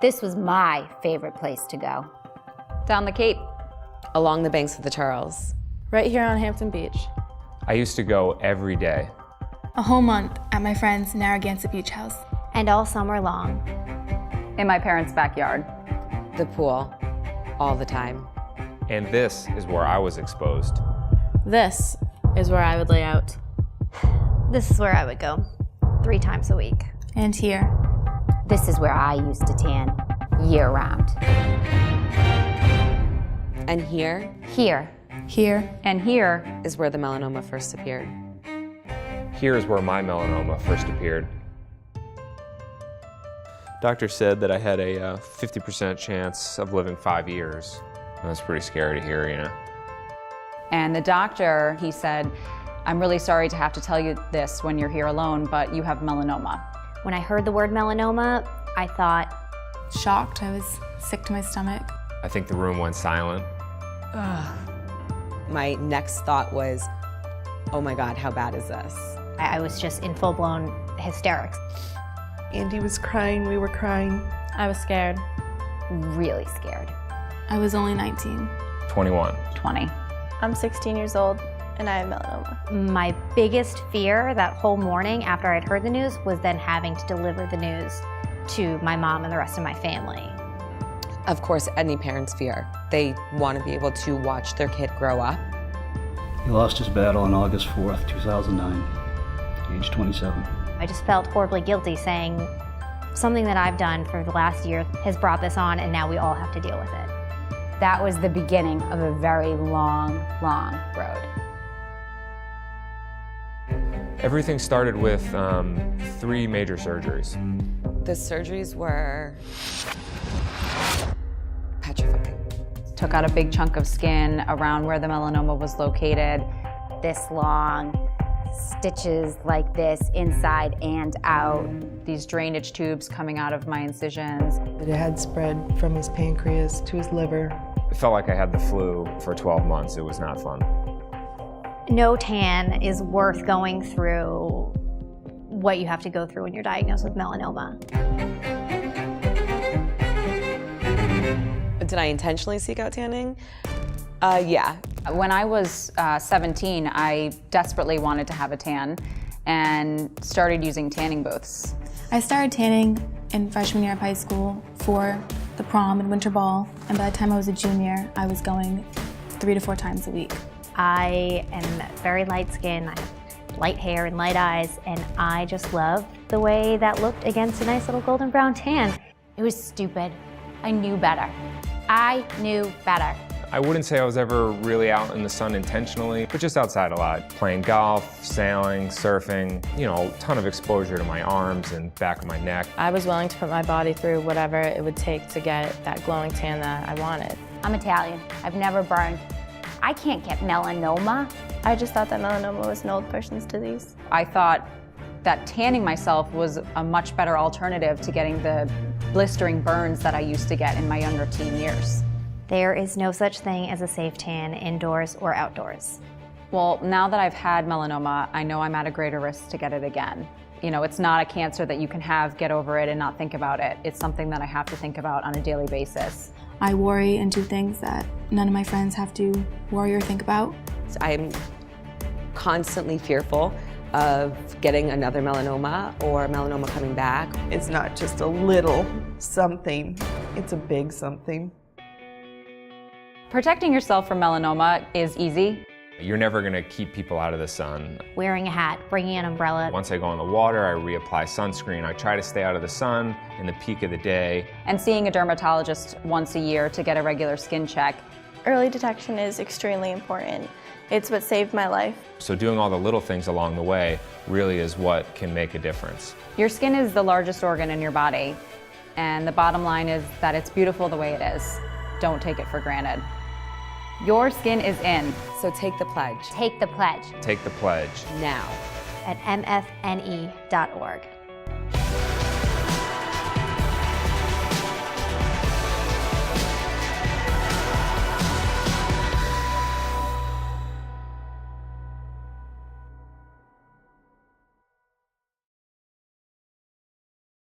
This was my favorite place to go. Down the Cape. Along the banks of the Charles. Right here on Hampton Beach. I used to go every day. A whole month at my friend's Narragansett Beach house. And all summer long. In my parents' backyard. The pool. All the time. And this is where I was exposed. This is where I would lay out. This is where I would go 3 times a week. And here. This is where I used to tan year-round. And here Here. Here. And here is where the melanoma first appeared. Here is where my melanoma first appeared. Doctor said that I had a 50% chance of living 5 years. That's pretty scary to hear, you know. And the doctor, he said, I'm really sorry to have to tell you this when you're here alone, but you have melanoma. When I heard the word melanoma, I thought, Shocked. I was sick to my stomach. I think the room went silent. My next thought was, oh my God, how bad is this? I was just in full-blown hysterics. Andy was crying, we were crying. I was scared. Really scared. I was only 19. 21. 20. I'm 16 years old and I have melanoma. My biggest fear that whole morning after I'd heard the news was then having to deliver the news to my mom and the rest of my family. Of course, any parent's fear. They want to be able to watch their kid grow up. He lost his battle on August 4th, 2009, age 27. I just felt horribly guilty saying something that I've done for the last year has brought this on and now we all have to deal with it. That was the beginning of a very long, long road. Everything started with 3 major surgeries. The surgeries were petrifying. Took out a big chunk of skin around where the melanoma was located. This long, stitches like this, inside and out. These drainage tubes coming out of my incisions. It had spread from his pancreas to his liver. It felt like I had the flu for 12 months. It was not fun. No tan is worth going through what you have to go through when you're diagnosed with melanoma. Did I intentionally seek out tanning? Yeah. When I was 17, I desperately wanted to have a tan and started using tanning booths. I started tanning in freshman year of high school for the prom and winter ball, and by the time I was a junior, I was going 3 to 4 times a week. I am very light skinned, I have light hair and light eyes, and I just loved the way that looked against a nice little golden brown tan. It was stupid. I knew better. I knew better. I wouldn't say I was ever really out in the sun intentionally, but just outside a lot. Playing golf, sailing, surfing, you know, a ton of exposure to my arms and back of my neck. I was willing to put my body through whatever it would take to get that glowing tan that I wanted. I'm Italian. I've never burned. I can't get melanoma. I just thought that melanoma was an old person's disease. I thought that tanning myself was a much better alternative to getting the blistering burns that I used to get in my younger teen years. There is no such thing as a safe tan indoors or outdoors. Well, now that I've had melanoma, I know I'm at a greater risk to get it again. You know, it's not a cancer that you can have, get over it, and not think about it. It's something that I have to think about on a daily basis. I worry and do things that none of my friends have to worry or think about. I'm constantly fearful of getting another melanoma or melanoma coming back. It's not just a little something, it's a big something. Protecting yourself from melanoma is easy. You're never gonna keep people out of the sun. Wearing a hat, bringing an umbrella. Once I go in the water, I reapply sunscreen. I try to stay out of the sun in the peak of the day. And seeing a dermatologist once a year to get a regular skin check. Early detection is extremely important. It's what saved my life. So doing all the little things along the way really is what can make a difference. Your skin is the largest organ in your body, and the bottom line is that it's beautiful the way it is. Don't take it for granted. Your skin is in. So take the pledge. Take the pledge Take the pledge. Now. at mfne.org.